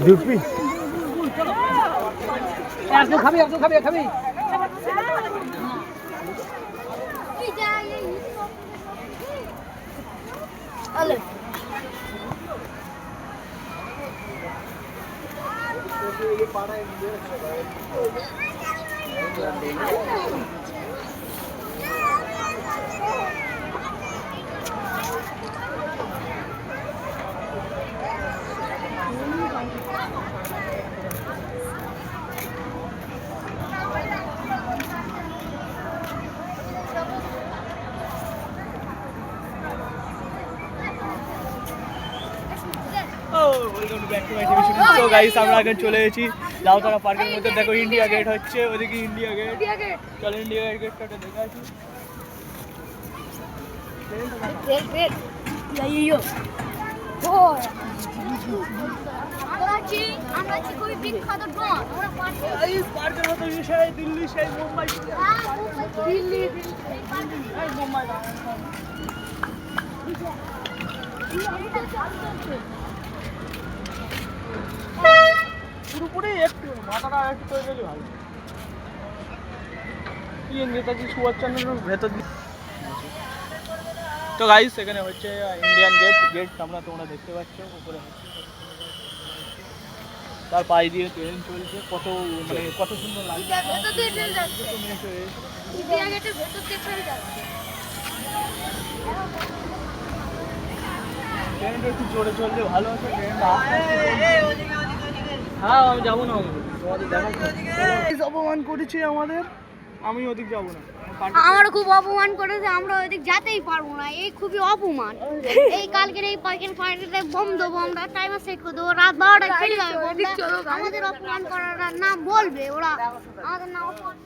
ঢুকবি? খাবি তো গাইস আমরা এখন চলে এসেছি লাউতলা পার্কের মধ্যে। দেখো ইন্ডিয়া গেট হচ্ছে, ওদিকে ইন্ডিয়া গেট। চলো ইন্ডিয়া গেটটা দেখে আসি। পার্কের মতো সেই দিল্লি, সেই মুম্বাই, মুম্বাই পুরোপুরি একটু মাথাটা একটু তৈরি হলে ভালো। নেতাজি সুভাষচন্দ্রের ভেতর দিয়ে। তো গাইস এখানে হচ্ছে ইন্ডিয়ান গেট তোমরা দেখতে পাচ্ছ উপরে। তার পায়ে দিয়ে ট্রেন চলছে, কত সুন্দর লাগছে। ট্রেনটা একটু জোরে চললে ভালো আছে। ট্রেনটা হ্যাঁ আমি যাবো না, তোমাদের দেখাচ্ছি। অপমান করেছি আমাদের, আমি ওদিক যাবো না। আমার খুব অপমান করেছে, আমরা ওদিক যেতেই পারবো না। এই খুবই অপমান। এই কালকের এই পার্কের বম দেবো আমরা, টাইমার সেট করে দেবো, রাত 12টায় ফেলে যাবে। আমাদের অপমান করার নাম বলবে ওরা, আমাদের নাম অপমান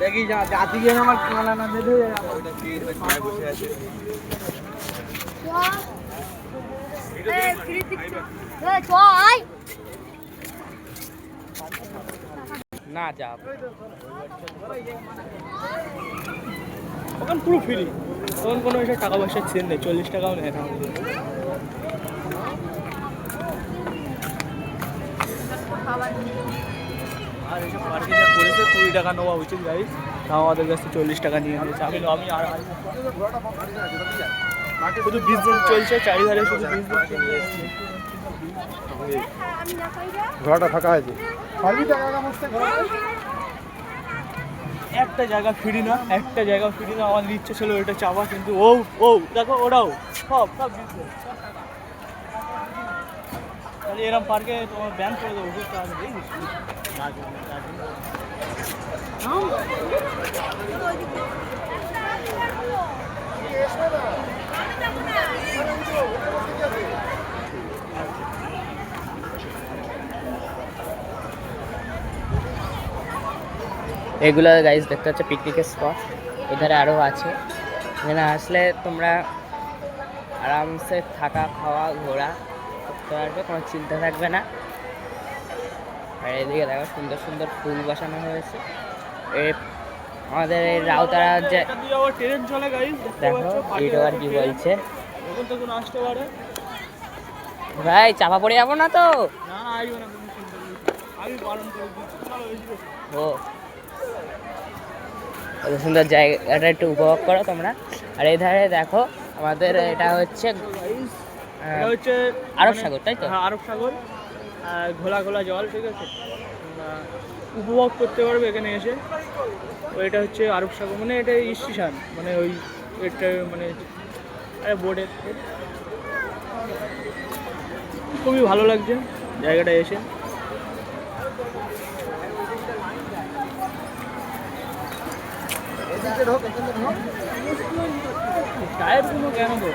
দেখি জাতি গিয়ে আমার কানা না বেঁধে বসে আছে। না যা ওখানে পুরো ফ্রি, তখন কোনো এসব টাকা পয়সার চেন নেই, 40 টাকাও নেয় না। আর এসব পার্কে যা করেছে 20 টাকা নেওয়া উচিত গাইস, তাও আমাদের কাছে 40 টাকা নিয়ে নিয়েছে। আমি আর শুধু বিজনেস চলছে চারিধারে, শুধু বিজনেস চলছে। ঘোড়াটা ফাঁকা হয়েছে। একটা জায়গা ফ্রি না, একটা জায়গা ফ্রি না। আমার ইচ্ছে ছিল ওইটা চাপা, কিন্তু ও দেখো ওরাও সব বিজনেস। তাহলে এরকম পার্কে তোমার ব্যান করে দেবো, বুঝতে পারবে। এগুলো গাইস দেখতে হচ্ছে পিকনিকের স্পট। এধারে আরও আছে, এখানে আসলে তোমরা আরামসে থাকা খাওয়া ঘোরা করতে পারবে, কোনো চিন্তা থাকবে না। আর এদিকে দেখো সুন্দর সুন্দর ফুল বসানো হয়েছে। আমাদের এই রাউতারা যে ট্রেন চলে গাইস, দেখো এইটা আর কি বলছে, এখন তো কোনো আসতে পারে ভাই চাপা পড়ে যাবো না তো? না আইও না, কোনো চিন্তা নেই, আমি বারণ করে দিচ্ছি। ও কত সুন্দর জায়গাটা একটু উপভোগ করো তোমরা। আর এই ধারে দেখো আমাদের এটা হচ্ছে আরব সাগর, তাই তো? হ্যাঁ আরব সাগর, ঘোলা ঘোলা জল, ঠিক আছে, উপভোগ করতে পারবে এখানে এসে। ওইটা হচ্ছে আরব সাগর, মানে এটা স্টেশন, মানে ওই এটা মানে বোর্ডের। খুবই ভালো লাগছে জায়গাটা এসে। টায়ার কোনো কেন তো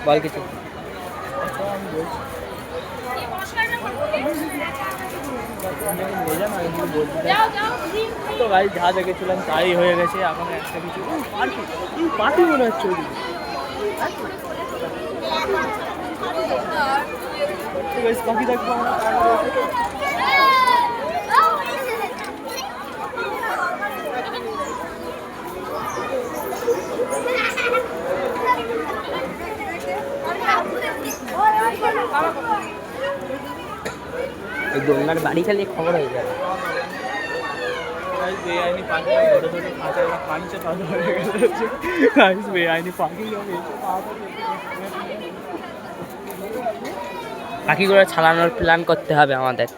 বল কিছু। তো গাড়ি যা দেখেছিলাম তাই হয়ে গেছে, এখন একটা কিছু পার্টি মনে হচ্ছে ওদিকে। পাখি দেখবো আমরা। এই দোলনার বাড়ি খালি খবর হয়ে যাবে। বেআইনি পাখি ধরে ধরে খাঁচায় পানিতে ধরে ধরে গেছে। বেআইনি পাখি পাখিগুলো ছাড়ানোর প্ল্যান করতে হবে আমাদের।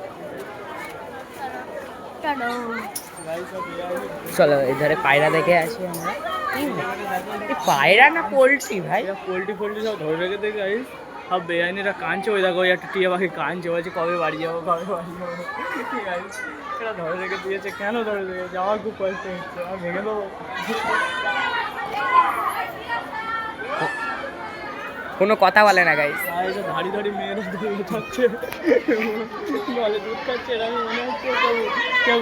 চলো এধারে পায়রা দেখে আসি আমরা। এই পায়রা না পোল্ট্রি ভাই? পোল্ট্রি ফোল্ট্রি সব ধরে রেখে দেখে গাইস, সব বেআইনিরা কাঁদছে। ওই দেখো ওই একটা টিয়া পাখি কাঁদছে, বলছে কবে বাড়ি যাবো কবে বাড়ি যাবো। এরা ধরে রেখে দিয়েছে। কেন ধরে রেখেছে? আমার খুব কষ্ট হচ্ছে, আমার ভেঙে দেবো। কোনো কথা বলে না গাইস। আর এই যে ধাড়ি ধাড়ি মেয়েরা দৌড়ে থাকছে, জলে দুধ খাচ্ছে। এরা মনে হচ্ছে কেউ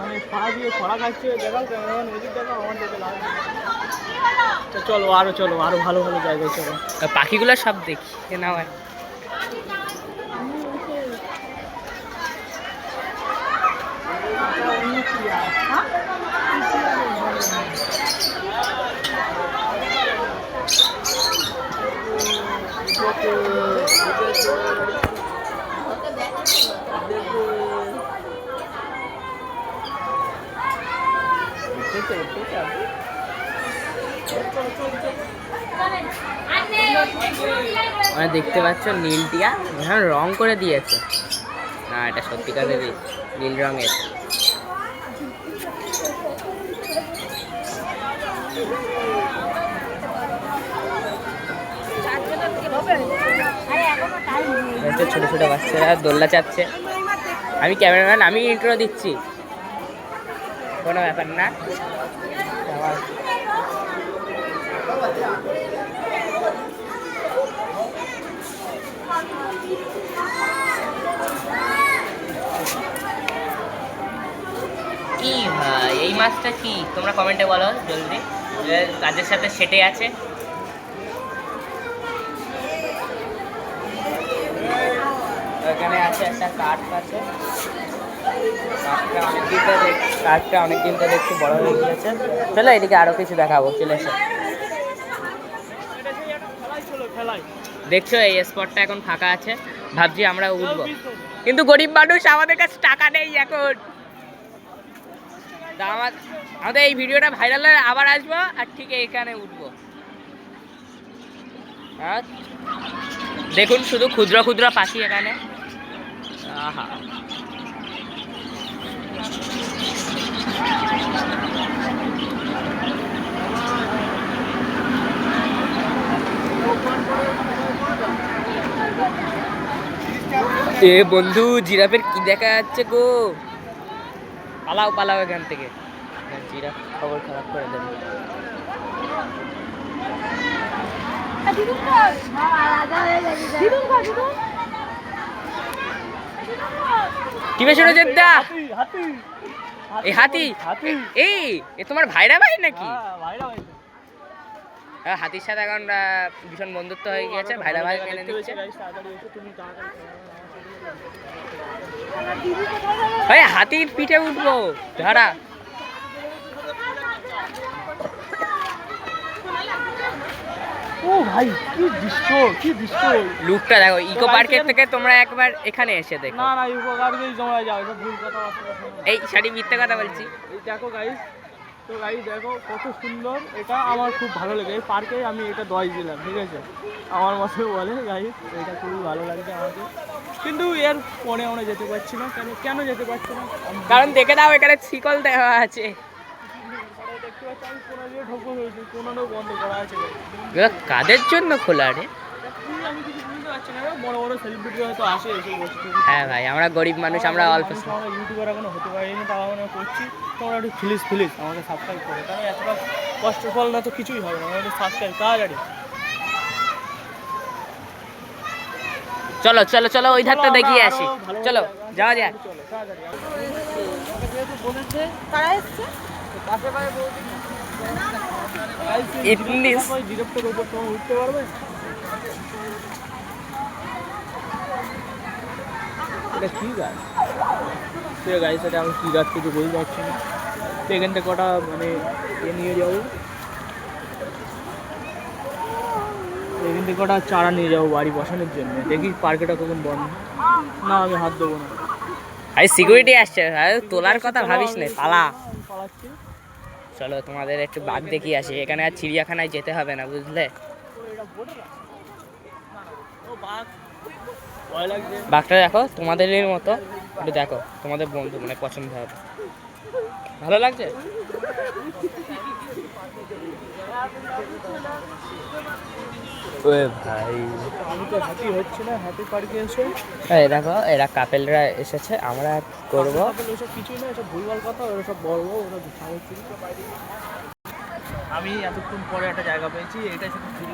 মানে পা দিয়ে খরা খাচ্ছে। দেখাও ক্যামেরাম্যান, এদিক দেখাও, আমার দেখে লাভ নেই। চলো আরো ভালো ভালো জায়গায় চলো। পাখিগুলো সব দেখি নাও। দেখতে পাচ্ছ নীল টিয়া এখানে রং করে দিয়েছে। না এটা সত্যিকারেরই নীল রঙের। ছোট ছোট বাচ্চারা দোলনা চাপছে। আমি ক্যামেরাম্যান, আমি ইন্ট্রো দিচ্ছি, কোনো ব্যাপার না। কি ভাই এই মাছটা কি তোমরা কমেন্টে বলো জলদি, কাজের সাথে সেটে আছে। এখানে আছে একটা কাঠ আছে, কাঠটা অনেকদিন তো দেখছি বড় হয়ে গিয়েছে। চলো এদিকে আরো কিছু দেখাবো, চলে এসো। দেখছো এই স্পটটা এখন ফাঁকা আছে, ভাবছি আমরা উঠবো, কিন্তু গরিব মানুষ, আমাদের কাছে টাকা নেই এখন। তা আমাদের এই ভিডিওটা ভাইরাল হলে আবার আসবো আর ঠিক এখানে উঠবো। দেখুন শুধু ক্ষুদ্র ক্ষুদ্র পাখি এখানে। আহা এ বন্ধু জিরাফের কি দেখা যাচ্ছে গো, পালাও পালাও এখান থেকে, জিরাফ খবর খারাপ করে দেবে। কি বেশ দা এই হাতি, এই এ তোমার ভাইরা ভাই নাকি? হাতির সাথে এখন ভীষণ বন্ধুত্ব হয়ে গিয়েছে, ভাইরা ভাই মেনে নিচ্ছে। ভাই হাতির পিঠে উঠবো ধরা। ও ভাই কি দৃশ্য, কি দৃশ্য! লুকটা দেখো, ইকো পার্কের থেকে তোমরা একবার এখানে এসে দেখো। না না ইকো পার্কেই তোমরা যাও, এটা ভুল কথা। এই শাড়ি মিথ্যে কথা বলছি। এই দেখো গাইস, তো গাইস দেখো কত সুন্দর, এটা আমার খুব ভালো লাগে। এই পার্কে আমি এটা 10 দিলাম, ঠিক আছে? আমার মতে বলে গাইস এটা খুবই ভালো লাগছে আমাকে, কিন্তু এর পরে আমরা যেতে পারছি না। কেন যেতে পারছি না? কারণ দেখে দাও এখানে শিকল দেওয়া আছে। দেখতে পাচ্ছি আমি কোনা দিয়ে ঢোকো হয়েছে, কোনাটাও বন্ধ করা আছে। কাদের জন্য খোলা রে? আমি কিছু বুঝতে পারছি না। বড় বড় সেলিব্রিটি হয়তো আসে এসে বসে। হ্যাঁ ভাই আমরা গরিব মানুষ, আমরা অল্প আমরা ইউটিউবার এখনো হতে পারিনি, তাও আমরা করছি। তোমরা একটু প্লিজ আমাকে সাবস্ক্রাইব করো, কারণ এতটা কষ্টের ফল না তো কিছুই হবে না। আমাকে সাবস্ক্রাইব তাড়াতাড়ি। চলো চলো চলো ওই ধারটা দেখিয়ে আসি, চলো যাওয়া যাক। ডিরেক্টর উপর তোমার উঠতে পারবে? এটা কি গাছ? সে গাছ, এটা আমি কি গাছ কিছু বলতে পারছি না। তো এখান থেকে কটা মানে নিয়ে যাবো, এখান থেকে কটা চারা নিয়ে যাবো বাড়ি বসানোর জন্য। দেখি পার্কেটা কখন বন্ধ। না আমি হাত দেবো না। আরে সিকিউরিটি আসছে, আরে তোলার কথা ভাবিস না, পালা। পালাচ্ছি। চলো তোমাদের একটু বাঘ দেখিয়ে আসি, এখানে আর চিড়িয়াখানায় যেতে হবে না বুঝলে। ভয় লাগছে। বাঘটা দেখো তোমাদেরই মতো, একটু দেখো তোমাদের বন্ধু মানে পছন্দ হবে, ভালো লাগছে। ওই ভাই আমি তো হাতি হচ্ছে না হাতি পার্কে এসে। এই দেখো এরা কাপেলরা এসেছে, আমরা কি করব? ওসব কিছুই না, এসব ভুলভাল কথা, ওরা সব বড় ওরা আমি এতক্ষণ পরে একটা জায়গা পেয়েছি, এটা শুধু ফ্রি,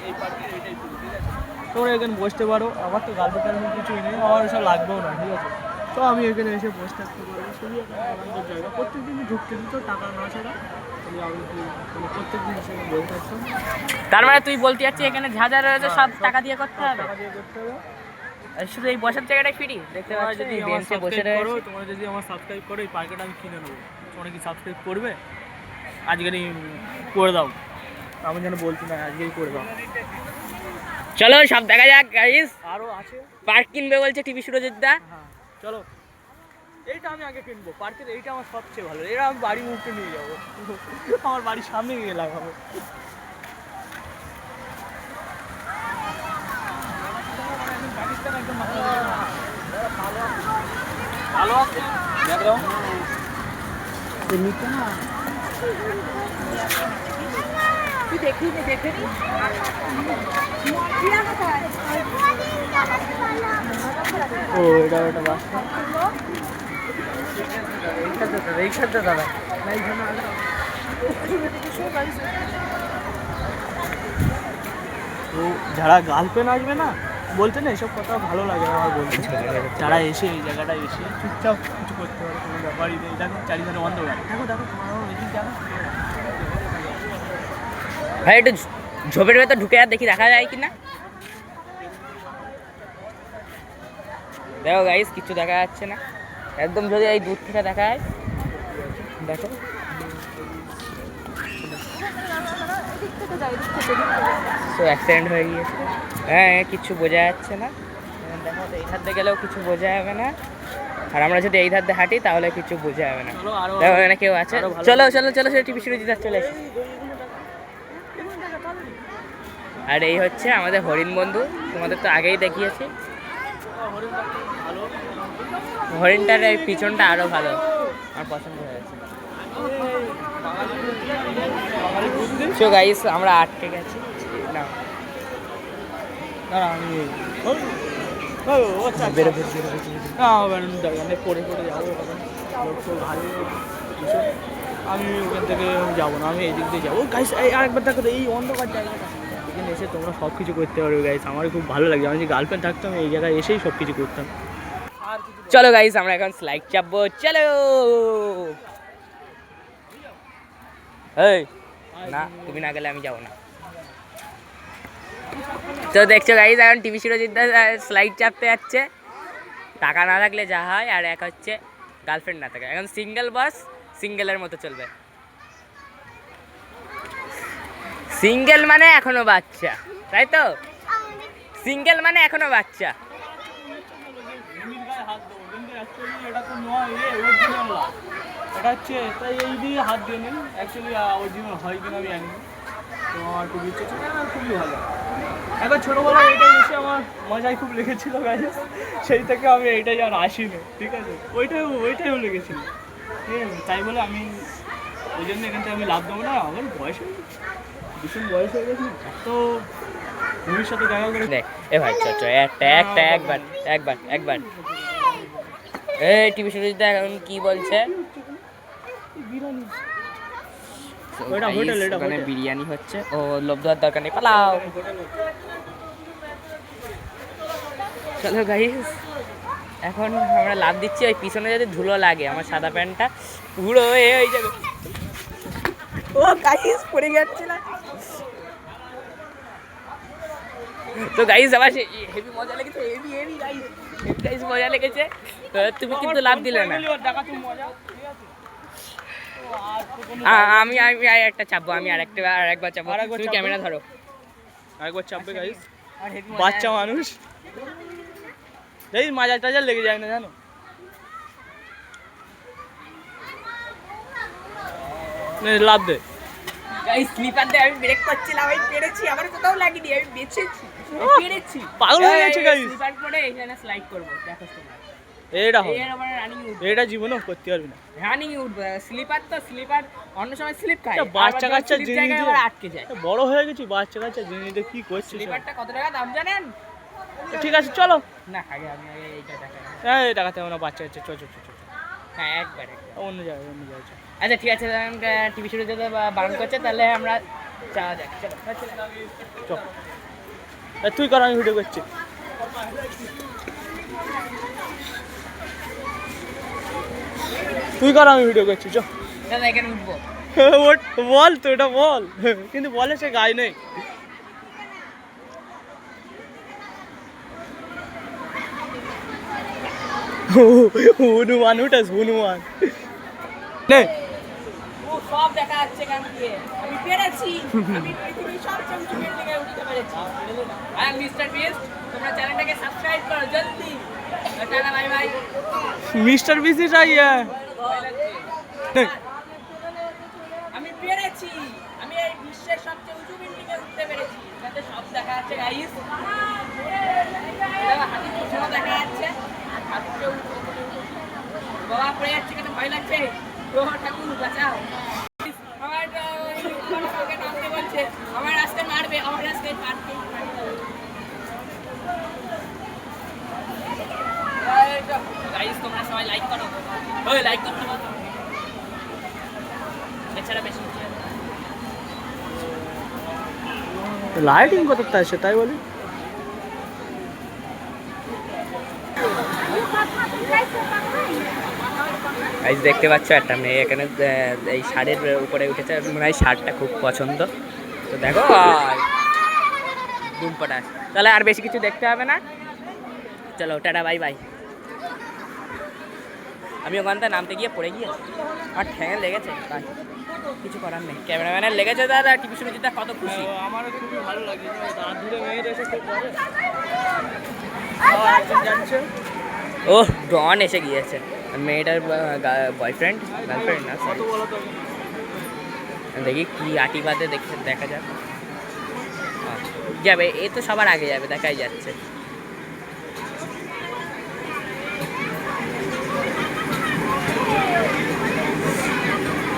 এই পার্কে এটাই ফ্রি, ঠিক আছে? তোমরা এখানে বসতে পারো, আমার তো গার্লফ্রেন্ড কিছুই নেই, আমার এসব লাগবেও না, ঠিক আছে? তো আমি এখানে এসে বসে থাকতে পারবো, খুবই একটা আনন্দের জায়গা। প্রত্যেকদিনই ঢুকতে দিত টাকা না ছাড়া, আমি প্রত্যেকদিন এসে বসে থাকতাম। তার মানে তুই বলতে যাচ্ছিস এখানে যা যা রয়েছে সব টাকা দিয়ে করতে হবে? টাকা দিয়ে করতে হবে। আর শুধু এই বসার জায়গাটাই ফ্রি, দেখতে তোমরা পাচ্ছ যদি এই আমার বেঞ্চে বসে সাবস্ক্রাইব করো, রয়েছে। তোমরা যদি আমার সাবস্ক্রাইব করো, এই পার্কেটা আমি কিনে নেবো। তোমরা কি সাবস্ক্রাইব করবে? আজকেরই করে দাও, আমি যেন বলছি না, আজকেই করে দাও। চলো সব দেখা যাক গাইস। আরও আছে। পার্ক কিনবে বলছে টিভি সুরজিৎ দা। হ্যাঁ চলো, এইটা আমি আগে কিনবো পার্কের, এইটা আমার সবচেয়ে ভালো। এটা আমি বাড়ি মুখে নিয়ে যাবো, আমার বাড়ির সামনে গিয়ে লাগাবো। ভালো আছে দেখ দাও নিচে না। ও এটা ওটা বাসটা এইখানটা দাদা না, এইখানে তো যারা গার্লফ্রেন্ড আসবে না বলতে না, এসব কথা ভালো লাগে না আমার বলতে। যারা এসে এই জায়গাটায় এসে চুপচাপ কিছু করতে পারে, কোনো ব্যাপারই নেই। দেখো চারিধারে অন্ধকার, দেখো দেখো তোমার এদিক দেখো। ভাই একটু ঝোপের ভেতর ঢুকে আর দেখি দেখা যায় কিনা। দেখো গাইস কিছু দেখা যাচ্ছে না, একদম যদি এই দূর থেকে দেখা যায়। দেখো তো অ্যাক্সিডেন্ট হয়ে গিয়েছে। হ্যাঁ কিছু বোঝা যাচ্ছে না। দেখো তো এই ধার দিয়ে গেলেও কিছু বোঝা যাবে না, আর আমরা যদি এই ধার দিয়ে হাঁটি তাহলে কিছু বোঝা যাবে না। চলো আরো দেখো এখানে কেউ আছে, আরো ভালো চলো চলো চলো সে টিভি সুরজিৎ দা চলে এসে। আর এই হচ্ছে আমাদের হরিণ বন্ধু, তোমাদের তো আগেই দেখিয়েছি। হরিণটার এই পিছনটা আরো ভালো, আমার পছন্দ হয়েছে। সো গাইস আমরা আটকে গেছি না, দাঁড়া আমি বেরো পড়ে পড়ে যাবো, আমি ওখান থেকে যাবো না, আমি এই দিক দিয়ে যাবো। গাইস আরেকবার দেখো তো, এই অন্ধকার জায়গাটা এখানে এসে তোমরা সব কিছু করতে পারবে গাইস। আমার খুব ভালো লাগে, আমি যে গার্লফ্রেন্ড থাকতাম এই জায়গায় এসেই সব কিছু করতাম। চলো গাইস আমরা এখন স্লাইড চাপবো, চলো। এই না তুমি না গেলে আমি যাবো না। তো দেখছো গাইস এখন টিভি সুরজিৎ দা স্লাইড চাপতে যাচ্ছে। টাকা না থাকলে যা হয়, আর এক হচ্ছে গার্লফ্রেন্ড না থাকে। এখন সিঙ্গেল বাস, সিঙ্গেলের মতো চলবে। সিঙ্গেল মানে এখনো বাচ্চা, তাই তো? সিঙ্গেল মানে এখনো বাচ্চা। এটা তো নয়, এটা হচ্ছে তাই এই দিয়ে হাত দিয়ে নিন। অ্যাকচুয়ালি অরিজিনাল হয় কিনা আমি জানি না, তো আমার খুব ইচ্ছে ছিল, খুবই ভালো। একবার ছোটোবেলায় এইটাই এসে আমার মজাই খুব লেগেছিল গাইস, সেই থেকে আমি এইটাই আর আসিনি, ঠিক আছে? ওইটাইও লেগেছিল, ঠিক আছে? তাই বলে আমি ওই জন্য এখান থেকে আমি লাভ দেবো না। আমার বয়স হয়ে গেছে, ভীষণ বয়স হয়ে গেছে, তো ভবিষ্যতে দেখা করে। এ ভাই চ একটা একটা একবার একবার একবার। এই টিভি সুরজিৎ দা এখন কি বলছে? ওটা হোটেল, এটা ওখানে বিরিয়ানি হচ্ছে, ও লোভ দেওয়ার দরকার নেই, পালাও। তো চলো গাইস, এখন আমরা লাভ দিচ্ছি। ওই পিছনে যদি ধুলো লাগে আমার সাদা প্যান্টটা পুরো হয়ে যাবে। ও গাইস পড়ে যাচ্ছে না তো গাইস, আমার হেভি মজা লেগেছে, heavy heavy guys, heavy guys মজা লেগেছে। তুমি কিন্তু লাভ দিলে না। আমি আমি আর একটা চাপবো, আমি আরেকবার চাপবো। তুমি ক্যামেরা ধরো, আরেকবার চাপবে গাইস। আর হেভি মজা বাচ্চা মানুষ এই মাজার টাজার লেগে যায় না জানো। লাভ দে গাইস, স্লিপার দিয়ে আমি ব্রেক করছিলাম, আমি পেরেছি, আমার কোথাও লাগেনি, আমি বেঁচেছি, পেরেছি। পাগল হয়ে গেছে গাইস। স্লিপার পরে এখানে স্লাইড করব, দেখো তোমরা। এটা হবে, এর আবার রানিং উঠবে, এটা জীবনেও করতে পারবি না। রানিং উঠবে। স্লিপার তো স্লিপার অন্য সময় স্লিপ খায়, বাচ্চা কাচ্চা জিনিস জিনিস আবার আটকে যায়। বড় হয়ে গেছি, বাচ্চা কাচ্চা জিনিস দিয়ে কি করছিস? স্লিপারটা কত টাকা দাম জানেন? ঠিক আছে চলো। না আগে আমি এইটা দেখাই। হ্যাঁ টাকাতে আমরা বাচ্চা কাচ্চা চল চল চল। হ্যাঁ একবার অন্য জায়গায় অন্য জায়গায় চল। আচ্ছা ঠিক আছে, টিভি শুরু যেতে বারণ করছে, তাহলে আমরা যাওয়া যাক। চলো চল তুই কর, আমি ভিডিও করছি। তুই কর, আমি ভিডিও করছি। চ দাদা এখানে উঠবো। বল তো, এটা বল। কিন্তু বলে সে গায়ে নেই। হনুমান উঠাস, হনুমান নে। ও সব দেখা যাচ্ছে এখান থেকে, আমি পেরেছি, আমি পৃথিবীর সবচেয়ে উঁচু বিল্ডিংয়ে উঠতে পেরেছি। আই এম মিস্টার বিস্ট, তোমরা চ্যানেলটাকে সাবস্ক্রাইব করো জলদি। Tata bye bye. Mister BC চাই। আমি পেরেছি, আমি এই বিশ্বের সবচেয়ে উঁচু বিল্ডিংয়ে উঠতে পেরেছি। যাতে সব দেখা যাচ্ছে গাইস, হাতির পিছনে দেখা যাচ্ছে, হাতির বাবা পড়ে যাচ্ছে, কেন ভয় লাগছে? ও ঠাকুর বাঁচাও, আমার আমাকে নামতে বলছে, আমার রাস্তায় মারবে, আমার রাস্তায় মারবে। গাইস তোমরা সবাই লাইক করো, ওই লাইক করতে বলো, এছাড়া বেশি লাইটিং কতটা আছে তাই বলি। গাইস দেখতে পাচ্ছ একটা মেয়ে এখানে এই শাড়ির উপরে উঠেছে, মনে হয় শাড়িটা খুব পছন্দ। তো দেখো দুমপাটা, তাহলে আর বেশি কিছু দেখতে হবে না। চলো টাটা বাই বাই। আমি ওখানটা নামতে গিয়ে পড়ে গিয়েছি, আর ঠ্যাঙে লেগেছে, তাই কিছু করার নেই। ক্যামেরাম্যানের লেগেছে দাদা, টিভি শুনেছিটা কত খুশি। আমারও খুবই ভালো লাগে, দাঁত ধরে মেয়ের এসে খুব ভালো যাচ্ছে। ও ডন এসে গিয়েছে, মেয়েটার বয়ফ্রেন্ড, গার্লফ্রেন্ড না সরি। দেখি কি আটি বাদে দেখা যাক। যাবে, এ তো সবার আগে যাবে, দেখাই যাচ্ছে।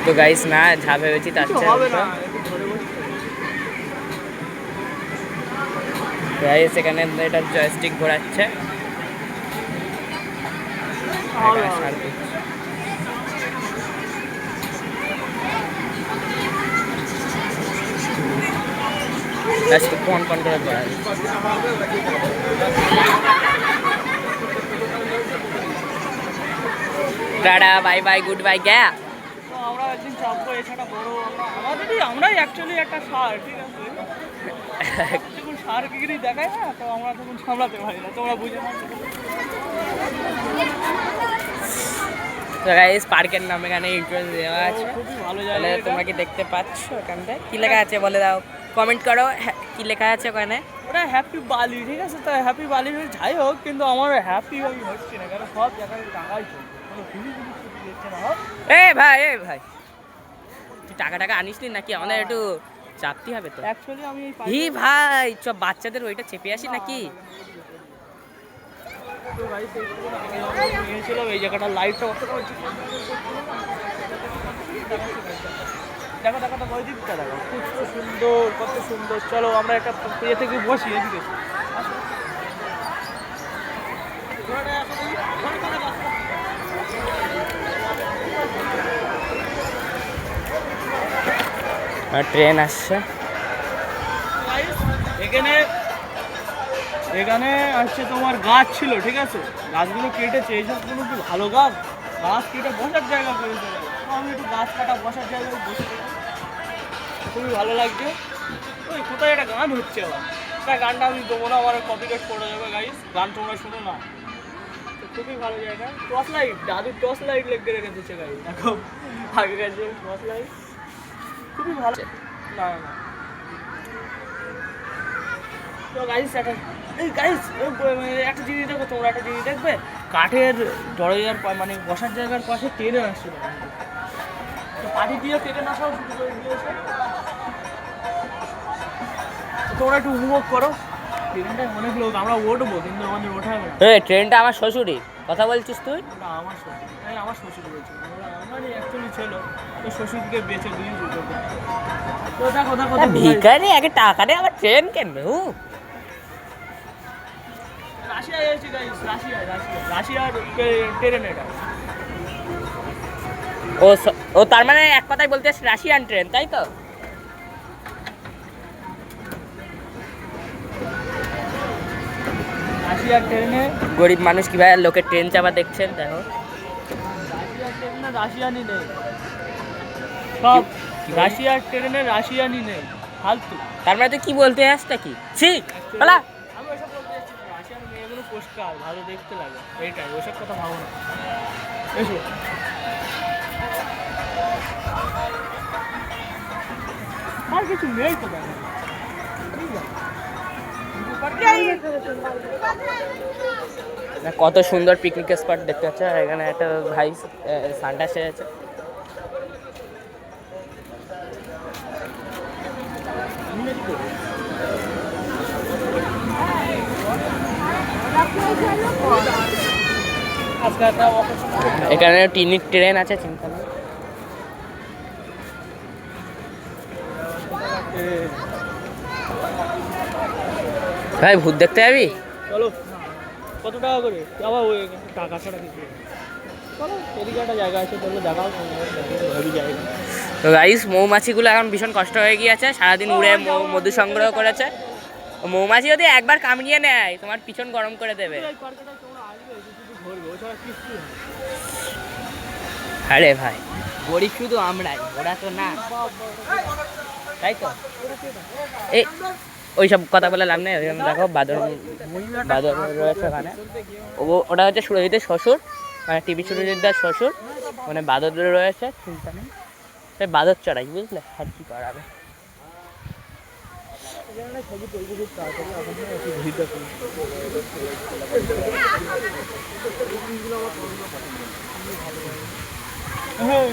তো গাইস না যা ভেবেছি তার গাইস এখানে এটা জয়স্টিক ঘোরাচ্ছে। কোন কোন করে ঘোরা, tata bye bye good bye গ্যা। আমরা একদিন চাপবো, এছাড়া বড় আমরাই অ্যাকচুয়ালি একটা সার, ঠিক আছে? যখন সার গিরি দেখায় না, তো আমরা তখন সামলাতে পারি না, তোমরা বুঝে না। তো গাইস পার্কের নাম এখানে এন্ট্রান্স দেওয়া আছে, খুবই ভালো তাহলে জায়গা। তোমরা কি দেখতে পাচ্ছ এখানটায় কি লেখা আছে বলে দাও, কমেন্ট করো কি লেখা আছে ওখানে। ওটা হ্যাপি বালি, ঠিক আছে? তো হ্যাপি বালি যাই হোক, কিন্তু আমার হ্যাপি আমি হচ্ছে না, কারণ সব জায়গায় টাকাই চলছে, কোনো ঘুরি ঘুরি ছুটি দিচ্ছে না। এ ভাই তুই টাকা আনিস নি নাকি? আমাদের একটু চাপতে হবে তো। অ্যাকচুয়ালি আমি হি ভাই সব বাচ্চাদের ওইটা চেপে আসি নাকি? নিয়েছিলাম এই জায়গাটা, লাইটটা দেখো দেখো ওই দিকটা দেখো, খুব সুন্দর, কত সুন্দর। চলো আমরা একটা ইয়ে থেকে বসি এদিকে। ট্রেন আসছে এখানে এখানে হচ্ছে তোমার গাছ ছিল, ঠিক আছে, গাছগুলো কেটেছে, এইসবগুলো কি ভালো গাছ, গাছ কেটে বসার জায়গা করেছে। তো আমি একটু গাছ কাটা বসার জায়গায় বসে থাকি। খুবই ভালো লাগছে। ওই কোথায় একটা গান হচ্ছে আবার, তা গানটা আমি দেবো না, আমার কপিরাইট পড়ে যাবে গাইস, গান তোমরা শুনো না। তো খুবই ভালো জায়গা। টর্চ লাইট, দাদুর টর্চ লাইট লেগে রেখে দিচ্ছে গাইস, দেখো আগে গেছে টর্চ লাইট, খুবই ভালো। না না তো গাইস এই গাইস একটা জিনিস দেখো, তোমরা একটা জিনিস দেখবে, কাঠের দরজার মানে বসার জায়গার পাশে ট্রেনে আসছিল, তো পাটি দিয়ে ট্রেনে আসাও শুরু করে দিয়েছে। তোমরা একটু উপভোগ করো ট্রেনটায়, অনেক লোক, আমরা উঠবো কিন্তু আমাদের ওঠা হবে না। ট্রেনটা আমার শ্বশুরই, কথা বলছিস তুই? না আমার শ্বশুর, আমার শ্বশুর বলছি, আমারই অ্যাকচুয়ালি ছিল, তো শ্বশুরকে বেঁচে দিয়েছি। তো দেখো দেখো ভিখারি আগে টাকা নেই, আবার ট্রেন কিনবে। রাশিয়ায় এসেছি গাইস, রাশিয়ার ট্রেন এটা। ও তার মানে এক কথায় বলতে রাশিয়ান ট্রেন, তাই তো? রাশিয়ার ট্রেনে গরিব মানুষ কিভাবে লোকের ট্রেন চাপা দেখছেন দেখো। রাশিয়ার ট্রেনে রাশিয়ানি নেই, সব রাশিয়ার ট্রেনে রাশিয়ানি নেই, ফালতু। তার মানে তুই কি বলতে আসটা কি? ছি বলা। আমি ওইসব বলতে যাচ্ছি না, রাশিয়ান মেয়েগুলো পরিষ্কার ভালো দেখতে লাগে, এইটাই, ওইসব কথা ভাবো না। এসো আর কিছু নেই তো দেখো। কত সুন্দর পিকনিক স্পট দেখতে পাচ্ছ, এখানে একটা ভাই সানটা সেরেছে। এখানে টিনির ট্রেন আছে, চিন্তা নেই। ভাই ভূত দেখতে যাবি? চলো, কত টাকা করে? আবার ওই টাকা ছাড়া কিছু নেই। চলো এদিকে একটা জায়গা আছে, চলো দেখাও, ভাবি জায়গা। তো গাইস, মৌমাছিগুলো এখন ভীষণ কষ্ট হয়ে গিয়েছে, সারাদিন উড়ে মধু সংগ্রহ করেছে। মৌমাছি যদি একবার কামড়িয়ে নেয় তোমার পিছন গরম করে দেবে। আরে ভাই, গরিব শুধু আমরাই, ওরা তো না, তাই তো? এই ওইসব কথা বলে লাভ নেই। ওইখানে দেখো বাদর বাদর রয়েছে ওখানে। ওটা হচ্ছে সুরজিতের শ্বশুর, মানে টিভি সুরজিৎদার শ্বশুর, মানে বাদর রয়েছে, চিন্তা নেই। তাই বাদর চড়াই, বুঝলে, আর কি করাবে। হ্যাঁ